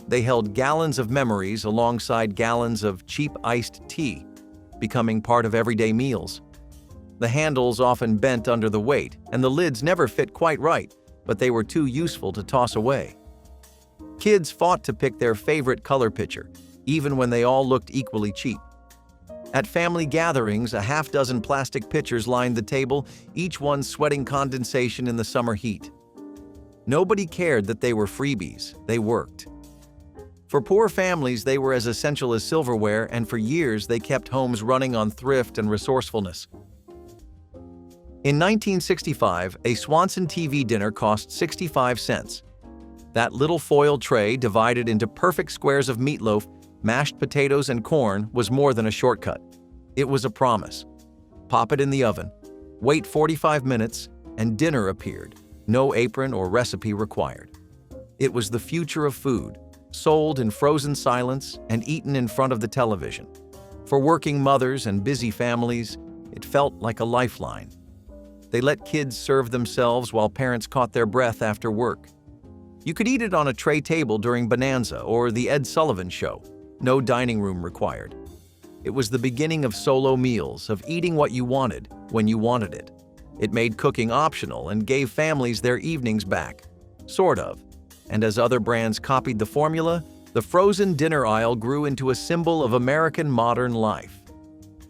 they held gallons of memories alongside gallons of cheap iced tea, becoming part of everyday meals. The handles often bent under the weight, and the lids never fit quite right, but they were too useful to toss away. Kids fought to pick their favorite color pitcher, even when they all looked equally cheap. At family gatherings, a half-dozen plastic pitchers lined the table, each one sweating condensation in the summer heat. Nobody cared that they were freebies, they worked. For poor families, they were as essential as silverware, and for years they kept homes running on thrift and resourcefulness. In 1965, a Swanson TV dinner cost 65 cents. That little foil tray, divided into perfect squares of meatloaf, mashed potatoes, and corn, was more than a shortcut. It was a promise. Pop it in the oven, wait 45 minutes, and dinner appeared. No apron or recipe required. It was the future of food, sold in frozen silence and eaten in front of the television. For working mothers and busy families, it felt like a lifeline. They let kids serve themselves while parents caught their breath after work. You could eat it on a tray table during Bonanza or the Ed Sullivan Show. No dining room required. It was the beginning of solo meals, of eating what you wanted when you wanted it. It made cooking optional and gave families their evenings back. Sort of. And as other brands copied the formula, the frozen dinner aisle grew into a symbol of American modern life.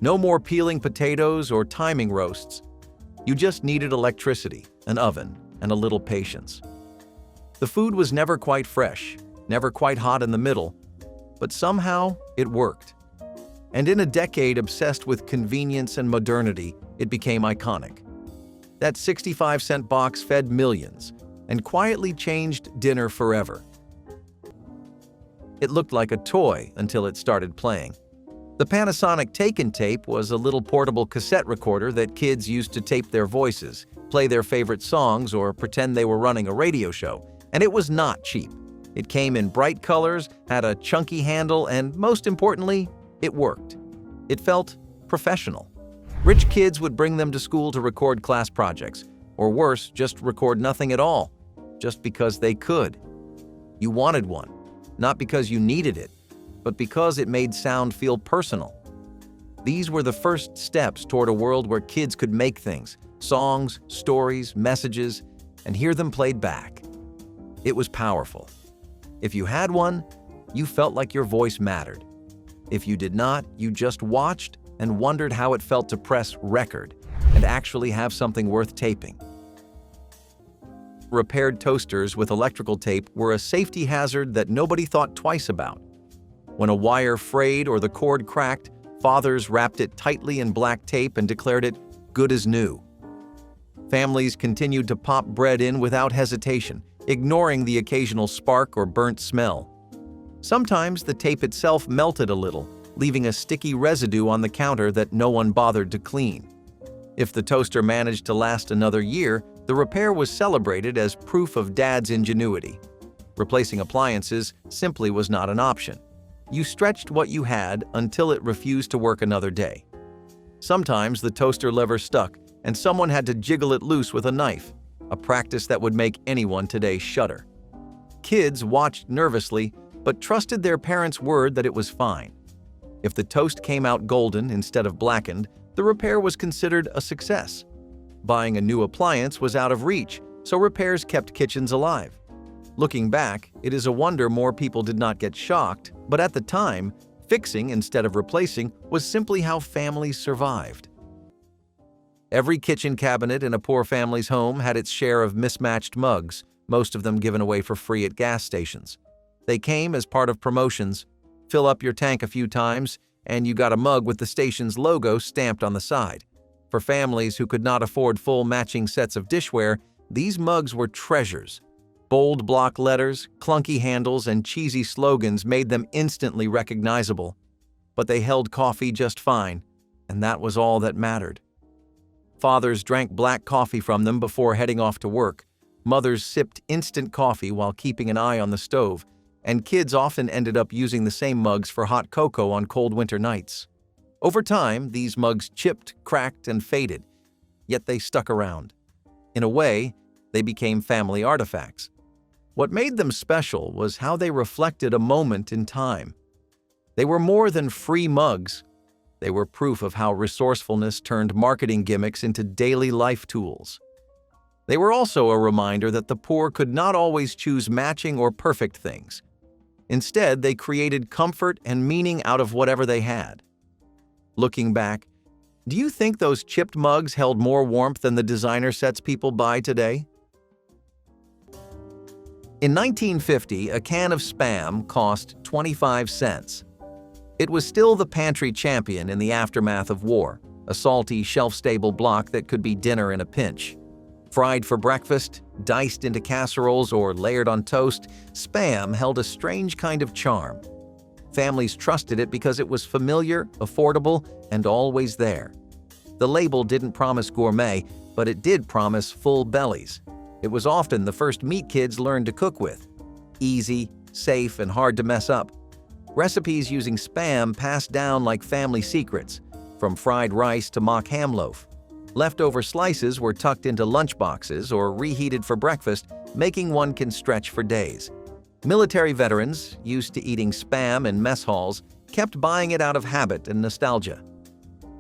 No more peeling potatoes or timing roasts. You just needed electricity, an oven, and a little patience. The food was never quite fresh, never quite hot in the middle, but somehow it worked. And in a decade obsessed with convenience and modernity, it became iconic. That 65-cent box fed millions and quietly changed dinner forever. It looked like a toy until it started playing. The Panasonic Take-and-Tape was a little portable cassette recorder that kids used to tape their voices, play their favorite songs, or pretend they were running a radio show. And it was not cheap. It came in bright colors, had a chunky handle, and most importantly, it worked. It felt professional. Rich kids would bring them to school to record class projects, or worse, just record nothing at all, just because they could. You wanted one, not because you needed it, but because it made sound feel personal. These were the first steps toward a world where kids could make things, songs, stories, messages, and hear them played back. It was powerful. If you had one, you felt like your voice mattered. If you did not, you just watched and wondered how it felt to press record and actually have something worth taping. Repaired toasters with electrical tape were a safety hazard that nobody thought twice about. When a wire frayed or the cord cracked, fathers wrapped it tightly in black tape and declared it good as new. Families continued to pop bread in without hesitation, ignoring the occasional spark or burnt smell. Sometimes the tape itself melted a little, leaving a sticky residue on the counter that no one bothered to clean. If the toaster managed to last another year, the repair was celebrated as proof of Dad's ingenuity. Replacing appliances simply was not an option. You stretched what you had until it refused to work another day. Sometimes the toaster lever stuck, and someone had to jiggle it loose with a knife, a practice that would make anyone today shudder. Kids watched nervously, but trusted their parents' word that it was fine. If the toast came out golden instead of blackened, the repair was considered a success. Buying a new appliance was out of reach, so repairs kept kitchens alive. Looking back, it is a wonder more people did not get shocked, but at the time, fixing instead of replacing was simply how families survived. Every kitchen cabinet in a poor family's home had its share of mismatched mugs, most of them given away for free at gas stations. They came as part of promotions. Fill up your tank a few times, and you got a mug with the station's logo stamped on the side. For families who could not afford full matching sets of dishware, these mugs were treasures. Bold block letters, clunky handles, and cheesy slogans made them instantly recognizable. But they held coffee just fine, and that was all that mattered. Fathers drank black coffee from them before heading off to work. Mothers sipped instant coffee while keeping an eye on the stove, and kids often ended up using the same mugs for hot cocoa on cold winter nights. Over time, these mugs chipped, cracked, and faded, yet they stuck around. In a way, they became family artifacts. What made them special was how they reflected a moment in time. They were more than free mugs. They were proof of how resourcefulness turned marketing gimmicks into daily life tools. They were also a reminder that the poor could not always choose matching or perfect things. Instead, they created comfort and meaning out of whatever they had. Looking back, do you think those chipped mugs held more warmth than the designer sets people buy today? In 1950, a can of Spam cost 25 cents. It was still the pantry champion in the aftermath of war, a salty, shelf-stable block that could be dinner in a pinch. Fried for breakfast, diced into casseroles, or layered on toast, Spam held a strange kind of charm. Families trusted it because it was familiar, affordable, and always there. The label didn't promise gourmet, but it did promise full bellies. It was often the first meat kids learned to cook with. Easy, safe, and hard to mess up. Recipes using Spam passed down like family secrets, from fried rice to mock ham loaf. Leftover slices were tucked into lunchboxes or reheated for breakfast, making one can stretch for days. Military veterans, used to eating Spam in mess halls, kept buying it out of habit and nostalgia.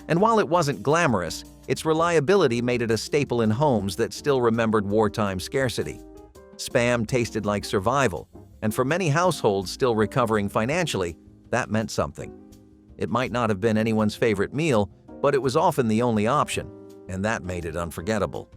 And while it wasn't glamorous, its reliability made it a staple in homes that still remembered wartime scarcity. Spam tasted like survival, and for many households still recovering financially, that meant something. It might not have been anyone's favorite meal, but it was often the only option, and that made it unforgettable.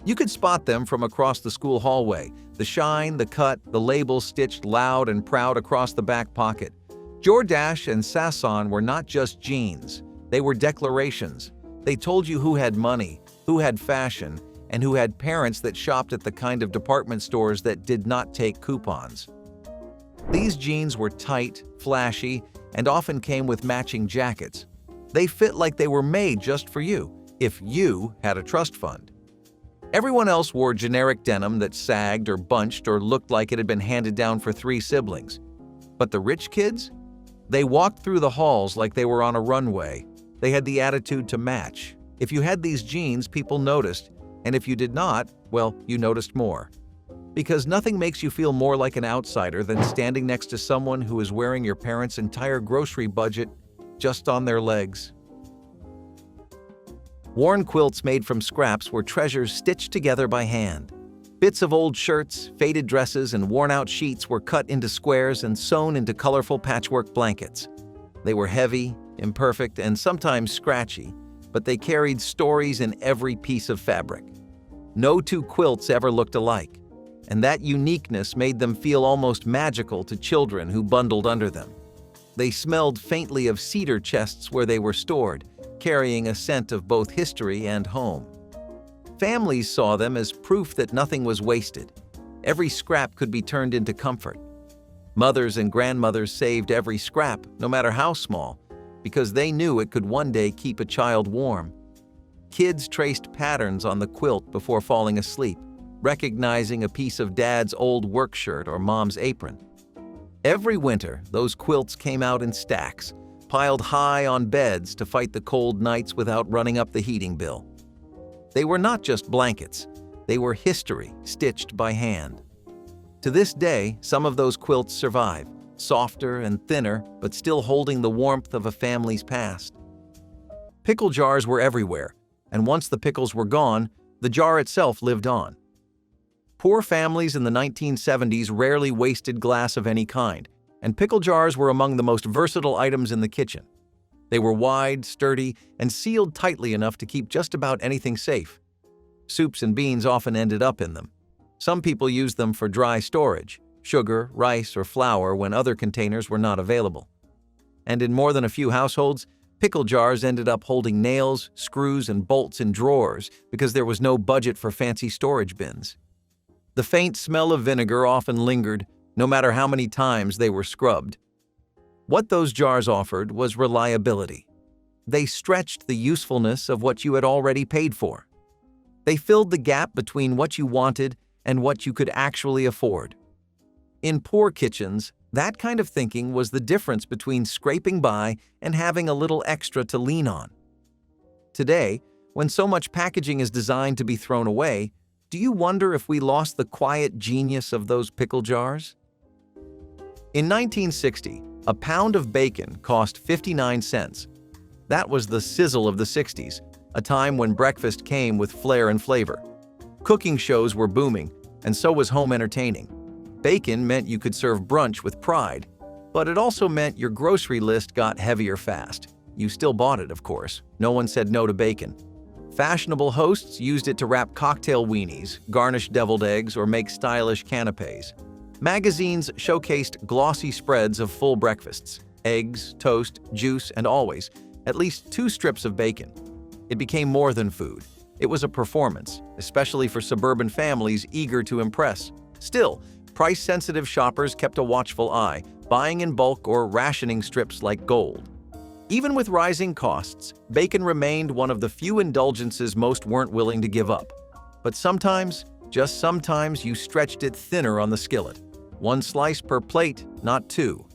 You could spot them from across the school hallway, the shine, the cut, the label stitched loud and proud across the back pocket. Jordache and Sasson were not just jeans, they were declarations. They told you who had money, who had fashion, and who had parents that shopped at the kind of department stores that did not take coupons. These jeans were tight, flashy, and often came with matching jackets. They fit like they were made just for you, if you had a trust fund. Everyone else wore generic denim that sagged or bunched or looked like it had been handed down for 3 siblings. But the rich kids? They walked through the halls like they were on a runway. They had the attitude to match. If you had these jeans, people noticed, and if you did not, well, you noticed more. Because nothing makes you feel more like an outsider than standing next to someone who is wearing your parents' entire grocery budget just on their legs. Worn quilts made from scraps were treasures stitched together by hand. Bits of old shirts, faded dresses, and worn-out sheets were cut into squares and sewn into colorful patchwork blankets. They were heavy, imperfect, and sometimes scratchy, but they carried stories in every piece of fabric. No 2 quilts ever looked alike, and that uniqueness made them feel almost magical to children who bundled under them. They smelled faintly of cedar chests where they were stored, carrying a scent of both history and home. Families saw them as proof that nothing was wasted. Every scrap could be turned into comfort. Mothers and grandmothers saved every scrap, no matter how small, because they knew it could one day keep a child warm. Kids traced patterns on the quilt before falling asleep, recognizing a piece of Dad's old work shirt or Mom's apron. Every winter, those quilts came out in stacks, piled high on beds to fight the cold nights without running up the heating bill. They were not just blankets, they were history stitched by hand. To this day, some of those quilts survive, softer and thinner, but still holding the warmth of a family's past. Pickle jars were everywhere, and once the pickles were gone, the jar itself lived on. Poor families in the 1970s rarely wasted glass of any kind, and pickle jars were among the most versatile items in the kitchen. They were wide, sturdy, and sealed tightly enough to keep just about anything safe. Soups and beans often ended up in them. Some people used them for dry storage, sugar, rice, or flour when other containers were not available. And in more than a few households, pickle jars ended up holding nails, screws, and bolts in drawers because there was no budget for fancy storage bins. The faint smell of vinegar often lingered, no matter how many times they were scrubbed. What those jars offered was reliability. They stretched the usefulness of what you had already paid for. They filled the gap between what you wanted and what you could actually afford. In poor kitchens, that kind of thinking was the difference between scraping by and having a little extra to lean on. Today, when so much packaging is designed to be thrown away, do you wonder if we lost the quiet genius of those pickle jars? In 1960, a pound of bacon cost 59 cents. That was the sizzle of the 60s, a time when breakfast came with flair and flavor. Cooking shows were booming, and so was home entertaining. Bacon meant you could serve brunch with pride, but it also meant your grocery list got heavier fast. You still bought it, of course. No one said no to bacon. Fashionable hosts used it to wrap cocktail weenies, garnish deviled eggs, or make stylish canapes. Magazines showcased glossy spreads of full breakfasts, eggs, toast, juice, and always, at least 2 strips of bacon. It became more than food. It was a performance, especially for suburban families eager to impress. Still, price-sensitive shoppers kept a watchful eye, buying in bulk or rationing strips like gold. Even with rising costs, bacon remained one of the few indulgences most weren't willing to give up. But sometimes, just sometimes, you stretched it thinner on the skillet. 1 slice per plate, not 2.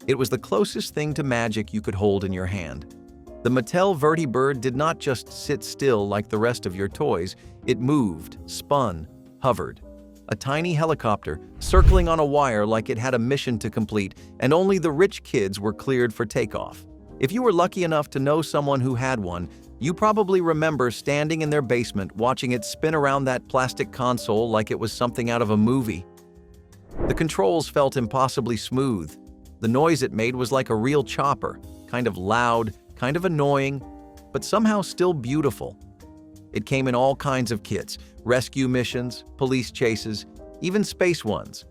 It was the closest thing to magic you could hold in your hand. The Mattel Vertibird did not just sit still like the rest of your toys, it moved, spun, hovered. A tiny helicopter, circling on a wire like it had a mission to complete, and only the rich kids were cleared for takeoff. If you were lucky enough to know someone who had one, you probably remember standing in their basement watching it spin around that plastic console like it was something out of a movie. The controls felt impossibly smooth. The noise it made was like a real chopper, kind of loud, kind of annoying, but somehow still beautiful. It came in all kinds of kits, rescue missions, police chases, even space ones.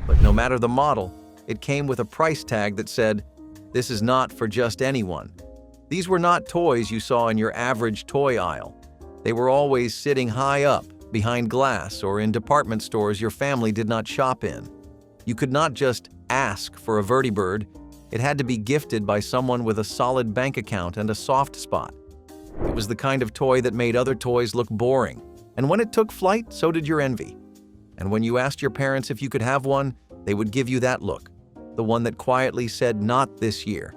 But no matter the model, it came with a price tag that said, "This is not for just anyone." These were not toys you saw in your average toy aisle. They were always sitting high up, behind glass, or in department stores your family did not shop in. You could not just ask for a Vertibird. It had to be gifted by someone with a solid bank account and a soft spot. It was the kind of toy that made other toys look boring, and when it took flight, so did your envy. And when you asked your parents if you could have one, they would give you that look, the one that quietly said, "Not this year."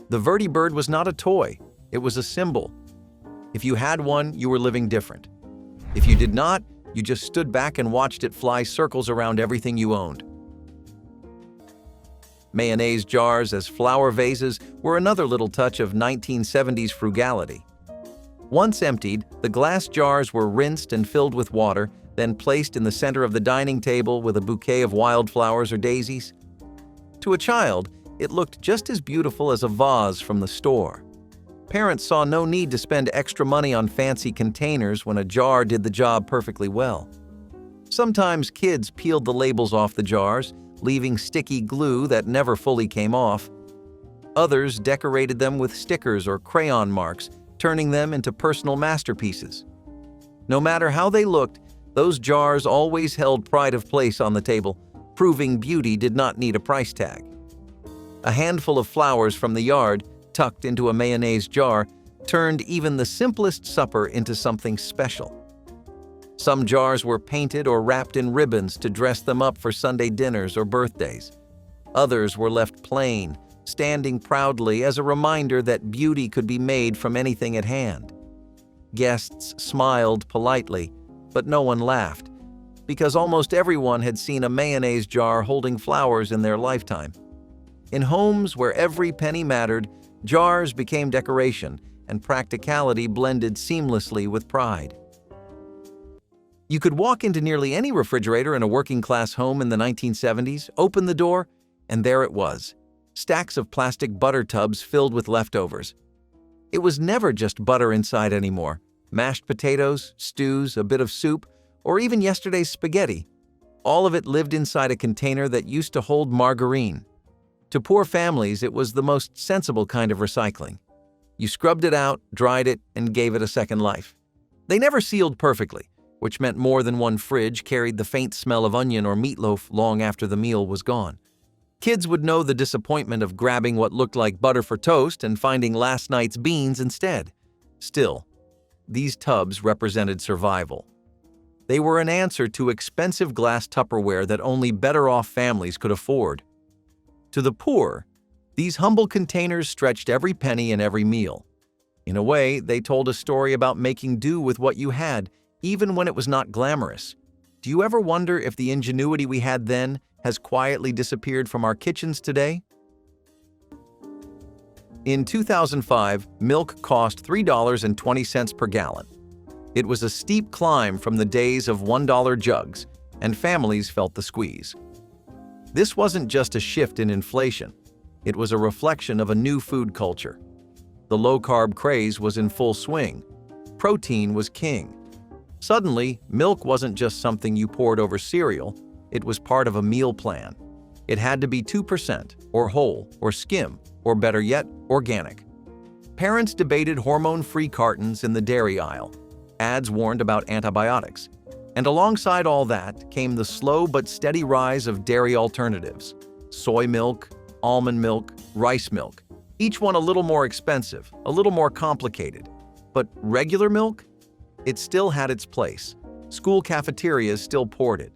The Vertibird was not a toy, it was a symbol. If you had one, you were living different. If you did not, you just stood back and watched it fly circles around everything you owned. Mayonnaise jars as flower vases were another little touch of 1970s frugality. Once emptied, the glass jars were rinsed and filled with water, then placed in the center of the dining table with a bouquet of wildflowers or daisies. To a child, it looked just as beautiful as a vase from the store. Parents saw no need to spend extra money on fancy containers when a jar did the job perfectly well. Sometimes kids peeled the labels off the jars, leaving sticky glue that never fully came off. Others decorated them with stickers or crayon marks, turning them into personal masterpieces. No matter how they looked, those jars always held pride of place on the table, proving beauty did not need a price tag. A handful of flowers from the yard, tucked into a mayonnaise jar, turned even the simplest supper into something special. Some jars were painted or wrapped in ribbons to dress them up for Sunday dinners or birthdays. Others were left plain, standing proudly as a reminder that beauty could be made from anything at hand. Guests smiled politely, but no one laughed, because almost everyone had seen a mayonnaise jar holding flowers in their lifetime. In homes where every penny mattered, jars became decoration, and practicality blended seamlessly with pride. You could walk into nearly any refrigerator in a working-class home in the 1970s, open the door, and there it was, stacks of plastic butter tubs filled with leftovers. It was never just butter inside anymore. Mashed potatoes, stews, a bit of soup, or even yesterday's spaghetti. All of it lived inside a container that used to hold margarine. To poor families, it was the most sensible kind of recycling. You scrubbed it out, dried it, and gave it a second life. They never sealed perfectly, which meant more than one fridge carried the faint smell of onion or meatloaf long after the meal was gone. Kids would know the disappointment of grabbing what looked like butter for toast and finding last night's beans instead. Still, these tubs represented survival. They were an answer to expensive glass Tupperware that only better-off families could afford. To the poor, these humble containers stretched every penny in every meal. In a way, they told a story about making do with what you had, even when it was not glamorous. Do you ever wonder if the ingenuity we had then has quietly disappeared from our kitchens today? In 2005, milk cost $3.20 per gallon. It was a steep climb from the days of $1 jugs, and families felt the squeeze. This wasn't just a shift in inflation. It was a reflection of a new food culture. The low-carb craze was in full swing. Protein was king. Suddenly, milk wasn't just something you poured over cereal, it was part of a meal plan. It had to be 2%, or whole, or skim, or better yet, organic. Parents debated hormone-free cartons in the dairy aisle. Ads warned about antibiotics. And alongside all that came the slow but steady rise of dairy alternatives. Soy milk, almond milk, rice milk. Each one a little more expensive, a little more complicated. But regular milk? It still had its place. School cafeterias still poured it.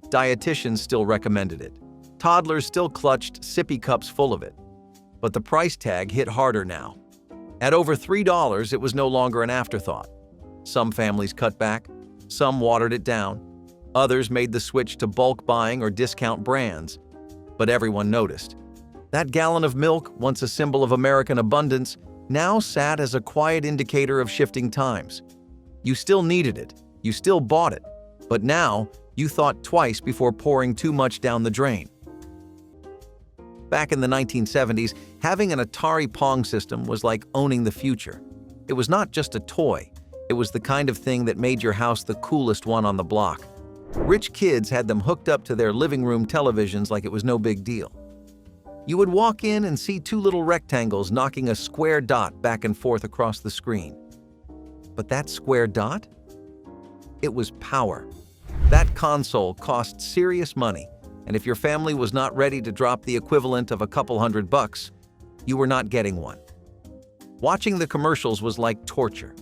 Dietitians still recommended it. Toddlers still clutched sippy cups full of it. But the price tag hit harder now. At over $3, it was no longer an afterthought. Some families cut back, some watered it down, others made the switch to bulk buying or discount brands. But everyone noticed. That gallon of milk, once a symbol of American abundance, now sat as a quiet indicator of shifting times. You still needed it, you still bought it, but now you thought twice before pouring too much down the drain. Back in the 1970s, having an Atari Pong system was like owning the future. It was not just a toy, it was the kind of thing that made your house the coolest one on the block. Rich kids had them hooked up to their living room televisions like it was no big deal. You would walk in and see two little rectangles knocking a square dot back and forth across the screen. But that square dot? It was power. That console cost serious money, and if your family was not ready to drop the equivalent of a couple $100, you were not getting one. Watching the commercials was like torture.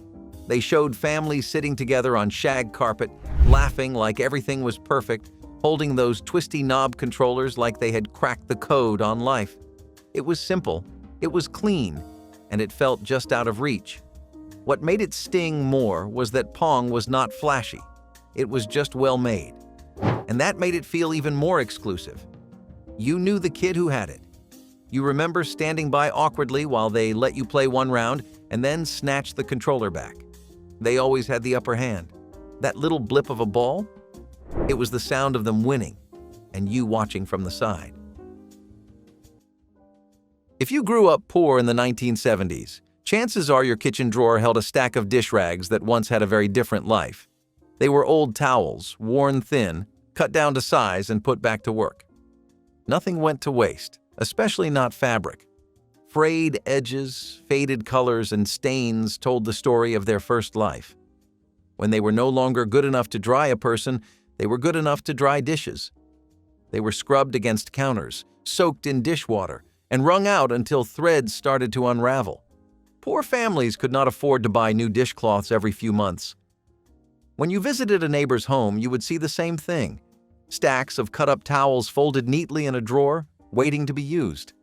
They showed families sitting together on shag carpet, laughing like everything was perfect, holding those twisty knob controllers like they had cracked the code on life. It was simple, it was clean, and it felt just out of reach. What made it sting more was that Pong was not flashy. It was just well made. And that made it feel even more exclusive. You knew the kid who had it. You remember standing by awkwardly while they let you play one round and then snatch the controller back. They always had the upper hand. That little blip of a ball? It was the sound of them winning, and you watching from the side. If you grew up poor in the 1970s, chances are your kitchen drawer held a stack of dish rags that once had a very different life. They were old towels, worn thin, cut down to size and put back to work. Nothing went to waste, especially not fabric. Frayed edges, faded colors, and stains told the story of their first life. When they were no longer good enough to dry a person, they were good enough to dry dishes. They were scrubbed against counters, soaked in dishwater, and wrung out until threads started to unravel. Poor families could not afford to buy new dishcloths every few months. When you visited a neighbor's home, you would see the same thing. Stacks of cut-up towels folded neatly in a drawer, waiting to be used.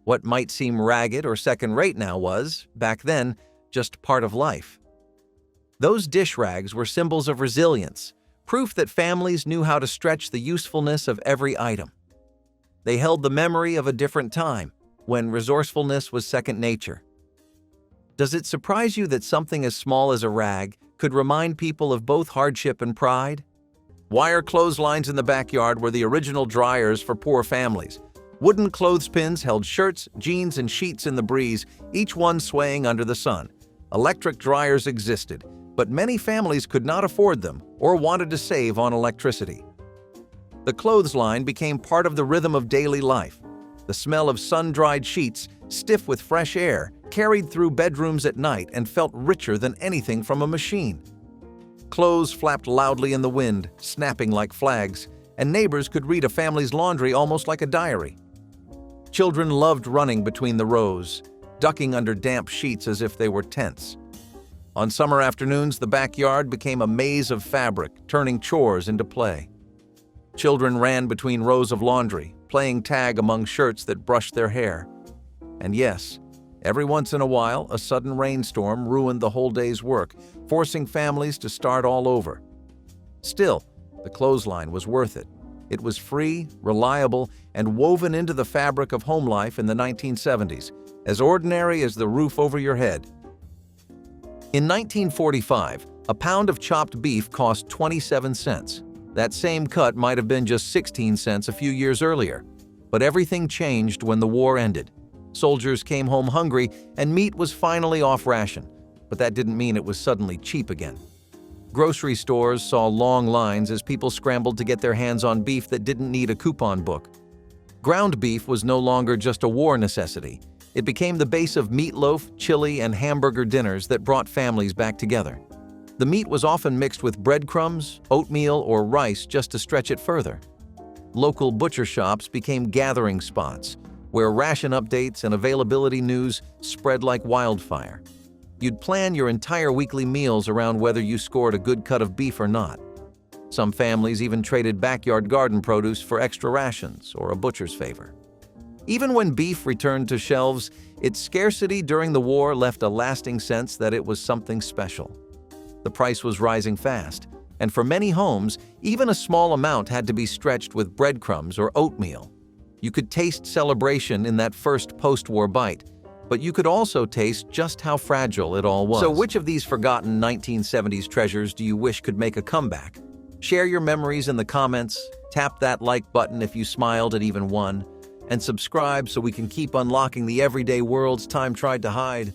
What might seem ragged or second-rate now was, back then, just part of life. Those dish rags were symbols of resilience, proof that families knew how to stretch the usefulness of every item. They held the memory of a different time, when resourcefulness was second nature. Does it surprise you that something as small as a rag could remind people of both hardship and pride? Wire clotheslines in the backyard were the original dryers for poor families. Wooden clothespins held shirts, jeans, and sheets in the breeze, each one swaying under the sun. Electric dryers existed, but many families could not afford them or wanted to save on electricity. The clothesline became part of the rhythm of daily life. The smell of sun-dried sheets, stiff with fresh air, carried through bedrooms at night and felt richer than anything from a machine. Clothes flapped loudly in the wind, snapping like flags, and neighbors could read a family's laundry almost like a diary. Children loved running between the rows, ducking under damp sheets as if they were tents. On summer afternoons, the backyard became a maze of fabric, turning chores into play. Children ran between rows of laundry, playing tag among shirts that brushed their hair. And yes, every once in a while, a sudden rainstorm ruined the whole day's work, forcing families to start all over. Still, the clothesline was worth it. It was free, reliable, and woven into the fabric of home life in the 1970s, as ordinary as the roof over your head. In 1945, a pound of chopped beef cost 27 cents. That same cut might have been just 16 cents a few years earlier. But everything changed when the war ended. Soldiers came home hungry, and meat was finally off ration, but that didn't mean it was suddenly cheap again. Grocery stores saw long lines as people scrambled to get their hands on beef that didn't need a coupon book. Ground beef was no longer just a war necessity. It became the base of meatloaf, chili, and hamburger dinners that brought families back together. The meat was often mixed with breadcrumbs, oatmeal, or rice just to stretch it further. Local butcher shops became gathering spots, where ration updates and availability news spread like wildfire. You'd plan your entire weekly meals around whether you scored a good cut of beef or not. Some families even traded backyard garden produce for extra rations or a butcher's favor. Even when beef returned to shelves, its scarcity during the war left a lasting sense that it was something special. The price was rising fast, and for many homes, even a small amount had to be stretched with breadcrumbs or oatmeal. You could taste celebration in that first post-war bite, but you could also taste just how fragile it all was. So which of these forgotten 1970s treasures do you wish could make a comeback? Share your memories in the comments, tap that like button if you smiled at even one, and subscribe so we can keep unlocking the everyday worlds time tried to hide.